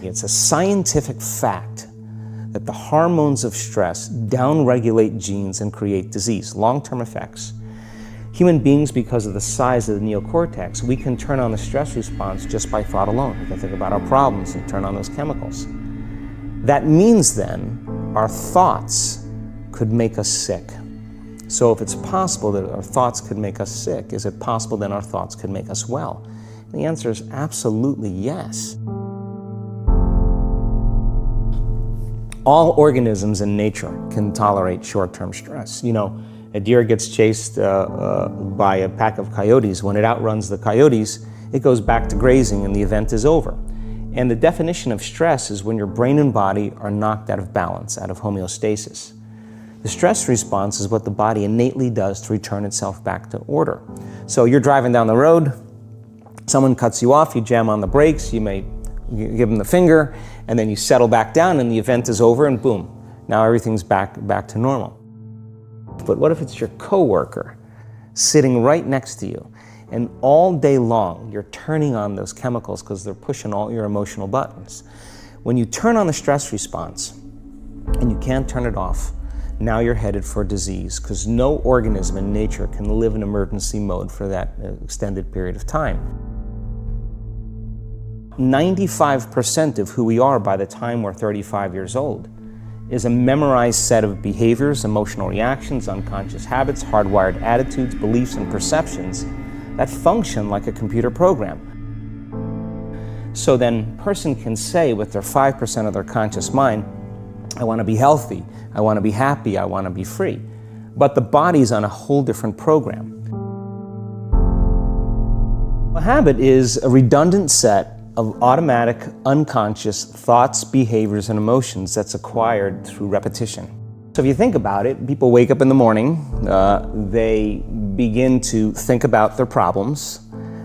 It's a scientific fact that the hormones of stress downregulate genes and create disease, long-term effects. Human beings, because of the size of the neocortex, we can turn on the stress response just by thought alone. We can think about our problems and turn on those chemicals. That means then our thoughts could make us sick. So if it's possible that our thoughts could make us sick, is it possible then our thoughts could make us well? And the answer is absolutely yes. All organisms in nature can tolerate short-term stress. You know, a deer gets chased by a pack of coyotes. When it outruns the coyotes, it goes back to grazing and the event is over. And the definition of stress is when your brain and body are knocked out of balance, out of homeostasis. The stress response is what the body innately does to return itself back to order. So you're driving down the road, someone cuts you off, you jam on the brakes, you may give them the finger, and then you settle back down and the event is over and boom, now everything's back to normal. But what if it's your coworker sitting right next to you and all day long you're turning on those chemicals because they're pushing all your emotional buttons? When you turn on the stress response and you can't turn it off, now you're headed for disease because no organism in nature can live in emergency mode for that extended period of time. 95% of who we are by the time we're 35 years old is a memorized set of behaviors, emotional reactions, unconscious habits, hardwired attitudes, beliefs, and perceptions that function like a computer program. So then a person can say with their 5% of their conscious mind, I want to be healthy, I want to be happy, I want to be free. But the body's on a whole different program. A habit is a redundant set of automatic, unconscious thoughts, behaviors, and emotions that's acquired through repetition. So if you think about it, people wake up in the morning, they begin to think about their problems.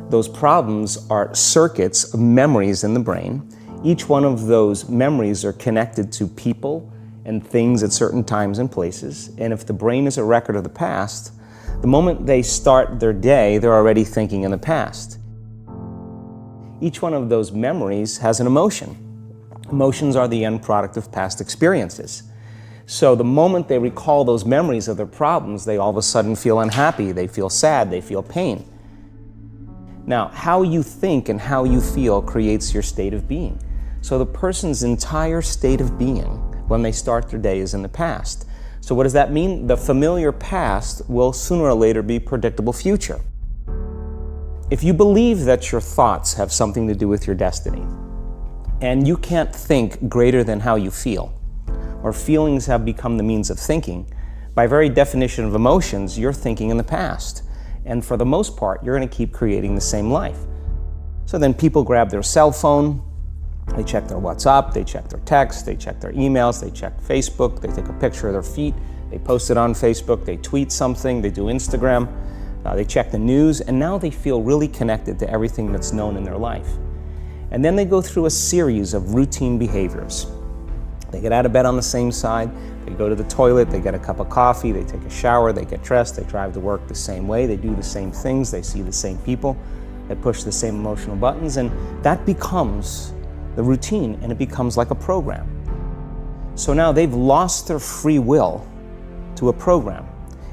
Those problems are circuits of memories in the brain. Each one of those memories are connected to people and things at certain times and places. And if the brain is a record of the past, the moment they start their day, they're already thinking in the past. Each one of those memories has an emotion. Emotions are the end product of past experiences. So the moment they recall those memories of their problems, they all of a sudden feel unhappy, they feel sad, they feel pain. Now, how you think and how you feel creates your state of being. So the person's entire state of being when they start their day is in the past. So what does that mean? The familiar past will sooner or later be predictable future. If you believe that your thoughts have something to do with your destiny, and you can't think greater than how you feel, or feelings have become the means of thinking, by very definition of emotions, you're thinking in the past. And for the most part, you're going to keep creating the same life. So then people grab their cell phone, they check their WhatsApp, they check their texts, they check their emails, they check Facebook, they take a picture of their feet, they post it on Facebook, they tweet something, they do Instagram. They check the news, and now they feel really connected to everything that's known in their life. And then they go through a series of routine behaviors. They get out of bed on the same side, they go to the toilet, they get a cup of coffee, they take a shower, they get dressed, they drive to work the same way, they do the same things, they see the same people, they push the same emotional buttons, and that becomes the routine, and it becomes like a program. So now they've lost their free will to a program.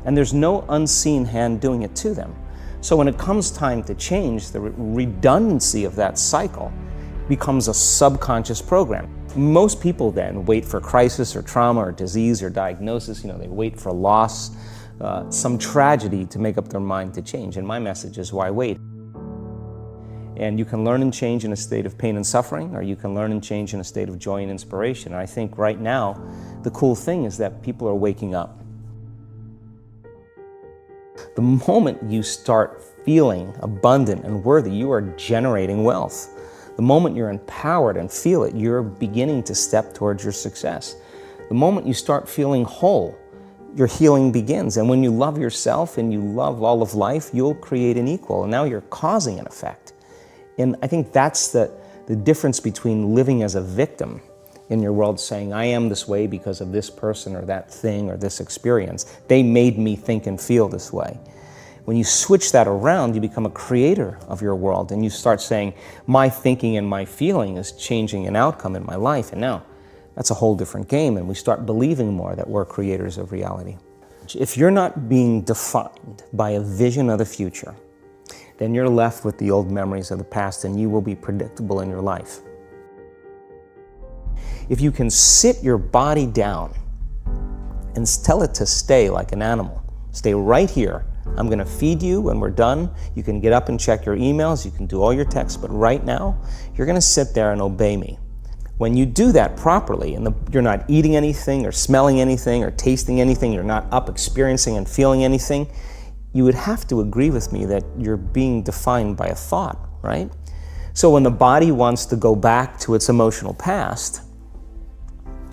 And there's no unseen hand doing it to them. So when it comes time to change, the redundancy of that cycle becomes a subconscious program. Most people then wait for crisis or trauma or disease or diagnosis. They wait for loss, some tragedy to make up their mind to change. And my message is, why wait? And you can learn and change in a state of pain and suffering, or you can learn and change in a state of joy and inspiration. And I think right now, the cool thing is that people are waking up. The moment you start feeling abundant and worthy, you are generating wealth. The moment you're empowered and feel it, you're beginning to step towards your success. The moment you start feeling whole, your healing begins. And when you love yourself and you love all of life, you'll create an equal. And now you're causing an effect. And I think that's the difference between living as a victim in your world, saying, I am this way because of this person or that thing or this experience. They made me think and feel this way. When you switch that around, you become a creator of your world, and you start saying, my thinking and my feeling is changing an outcome in my life, and now that's a whole different game, and we start believing more that we're creators of reality. If you're not being defined by a vision of the future, then you're left with the old memories of the past, and you will be predictable in your life. If you can sit your body down and tell it to stay like an animal, stay right here. I'm going to feed you when we're done. You can get up and check your emails. You can do all your texts. But right now, you're going to sit there and obey me. When you do that properly, and you're not eating anything or smelling anything or tasting anything, you're not up experiencing and feeling anything, you would have to agree with me that you're being defined by a thought, right? So when the body wants to go back to its emotional past,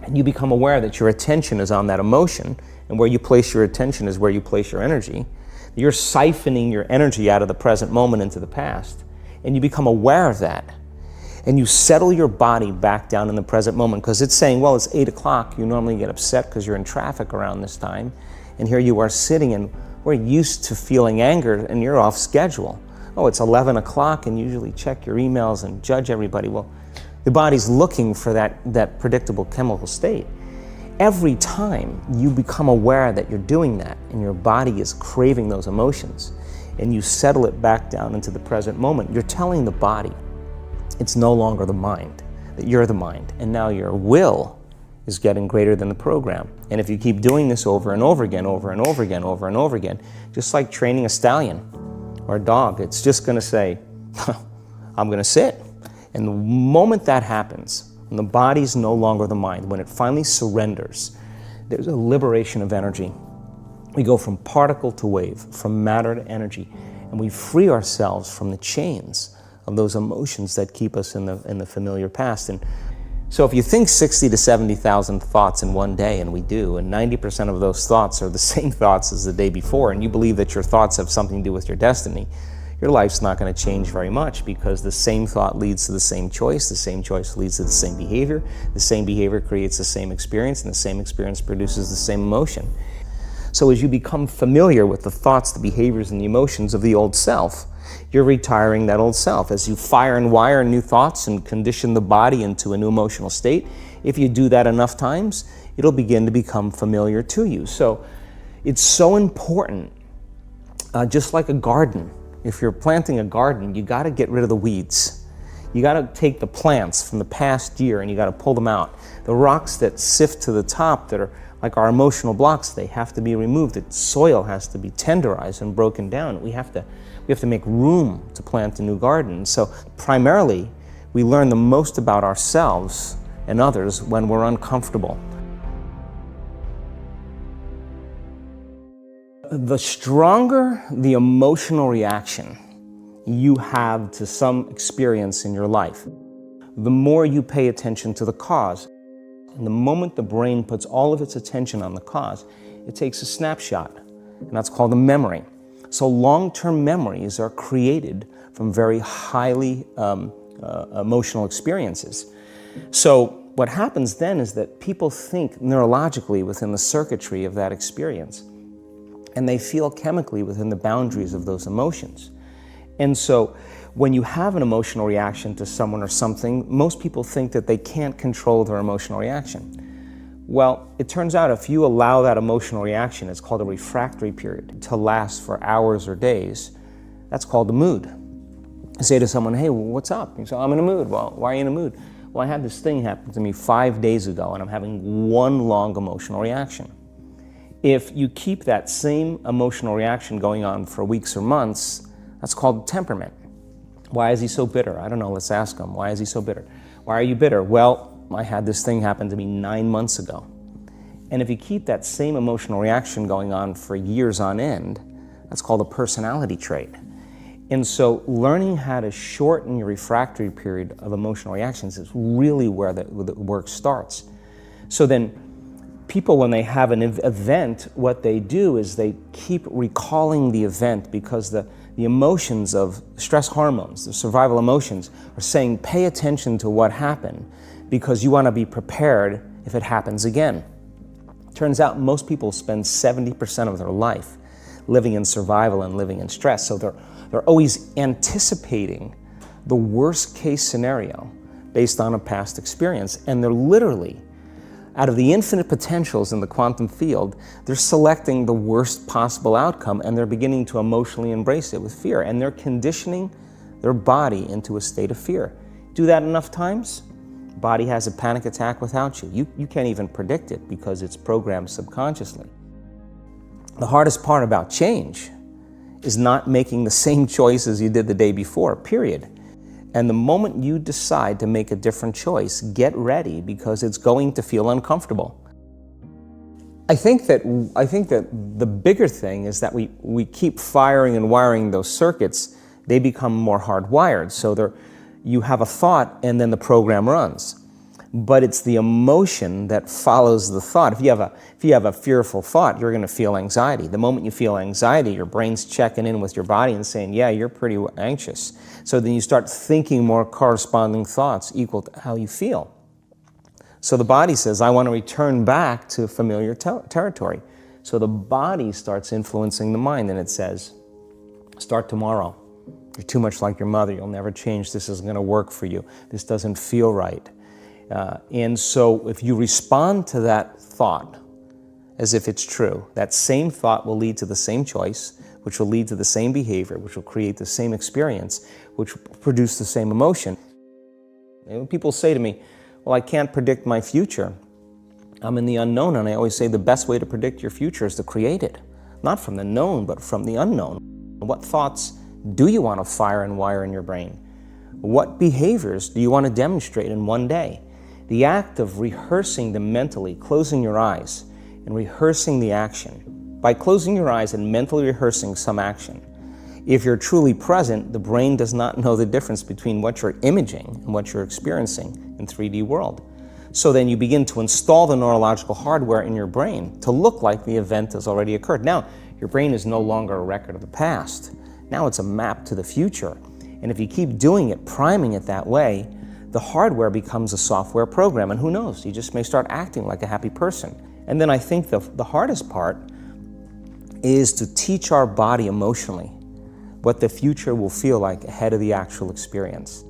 and you become aware that your attention is on that emotion, and where you place your attention is where you place your energy, you're siphoning your energy out of the present moment into the past, and you become aware of that, and you settle your body back down in the present moment, because it's saying, well, it's 8 o'clock, you normally get upset because you're in traffic around this time, and here you are sitting, and we're used to feeling anger, and you're off schedule. Oh, it's 11 o'clock, and you usually check your emails and judge everybody. Well, the body's looking for that predictable chemical state. Every time you become aware that you're doing that and your body is craving those emotions and you settle it back down into the present moment, you're telling the body it's no longer the mind, that you're the mind, and now your will is getting greater than the program. And if you keep doing this over and over again, over and over again, over and over again, just like training a stallion or a dog, it's just going to say, I'm going to sit. And the moment that happens, when the body's no longer the mind, when it finally surrenders, there's a liberation of energy. We go from particle to wave, from matter to energy, and we free ourselves from the chains of those emotions that keep us in the familiar past. And so if you think 60 to 70,000 thoughts in one day, and we do, and 90% of those thoughts are the same thoughts as the day before, and you believe that your thoughts have something to do with your destiny, your life's not going to change very much, because the same thought leads to the same choice leads to the same behavior creates the same experience, and the same experience produces the same emotion. So as you become familiar with the thoughts, the behaviors, and the emotions of the old self, you're retiring that old self. As you fire and wire new thoughts and condition the body into a new emotional state, if you do that enough times, it'll begin to become familiar to you. So it's so important, just like a garden. If you're planting a garden, you got to get rid of the weeds. You got to take the plants from the past year and you got to pull them out. The rocks that sift to the top that are like our emotional blocks, they have to be removed. The soil has to be tenderized and broken down. We have to make room to plant a new garden. So primarily, we learn the most about ourselves and others when we're uncomfortable. The stronger the emotional reaction you have to some experience in your life, the more you pay attention to the cause. And the moment the brain puts all of its attention on the cause, it takes a snapshot, and that's called a memory. So long-term memories are created from very highly emotional experiences. So what happens then is that people think neurologically within the circuitry of that experience, and they feel chemically within the boundaries of those emotions. And so when you have an emotional reaction to someone or something, most people think that they can't control their emotional reaction. Well, it turns out if you allow that emotional reaction, it's called a refractory period, to last for hours or days, that's called a mood. I say to someone, hey, what's up? You say, I'm in a mood. Well, why are you in a mood? Well, I had this thing happen to me 5 days ago, and I'm having one long emotional reaction. If you keep that same emotional reaction going on for weeks or months, that's called temperament. Why is he so bitter? I don't know, let's ask him. Why is he so bitter? Why are you bitter? Well, I had this thing happen to me 9 months ago. And if you keep that same emotional reaction going on for years on end, that's called a personality trait. And so learning how to shorten your refractory period of emotional reactions is really where the work starts. So then people, when they have an event, what they do is they keep recalling the event, because the emotions of stress hormones, the survival emotions, are saying pay attention to what happened because you want to be prepared if it happens again. Turns out most people spend 70% of their life living in survival and living in stress. So they're always anticipating the worst case scenario based on a past experience. And they're literally, out of the infinite potentials in the quantum field, they're selecting the worst possible outcome, and they're beginning to emotionally embrace it with fear. And they're conditioning their body into a state of fear. Do that enough times, body has a panic attack without you. You can't even predict it because it's programmed subconsciously. The hardest part about change is not making the same choices you did the day before, period. And the moment you decide to make a different choice, get ready, because it's going to feel uncomfortable. I think that the bigger thing is that we keep firing and wiring those circuits. They become more hardwired. So you have a thought and then the program runs. But it's the emotion that follows the thought. If you have a fearful thought, you're going to feel anxiety. The moment you feel anxiety, your brain's checking in with your body and saying, yeah, you're pretty anxious. So then you start thinking more corresponding thoughts equal to how you feel. So the body says, I want to return back to familiar territory. So the body starts influencing the mind, and it says, start tomorrow. You're too much like your mother. You'll never change. This isn't going to work for you. This doesn't feel right. And so if you respond to that thought as if it's true, that same thought will lead to the same choice, which will lead to the same behavior, which will create the same experience, which will produce the same emotion. And when people say to me, well, I can't predict my future. I'm in the unknown, and I always say the best way to predict your future is to create it. Not from the known, but from the unknown. What thoughts do you want to fire and wire in your brain? What behaviors do you want to demonstrate in one day? The act of rehearsing them mentally, closing your eyes and rehearsing the action. By closing your eyes and mentally rehearsing some action, if you're truly present, the brain does not know the difference between what you're imaging and what you're experiencing in 3D world. So then you begin to install the neurological hardware in your brain to look like the event has already occurred. Now, your brain is no longer a record of the past. Now it's a map to the future. And if you keep doing it, priming it that way, the hardware becomes a software program, and who knows, you just may start acting like a happy person. And then I think the hardest part is to teach our body emotionally what the future will feel like ahead of the actual experience.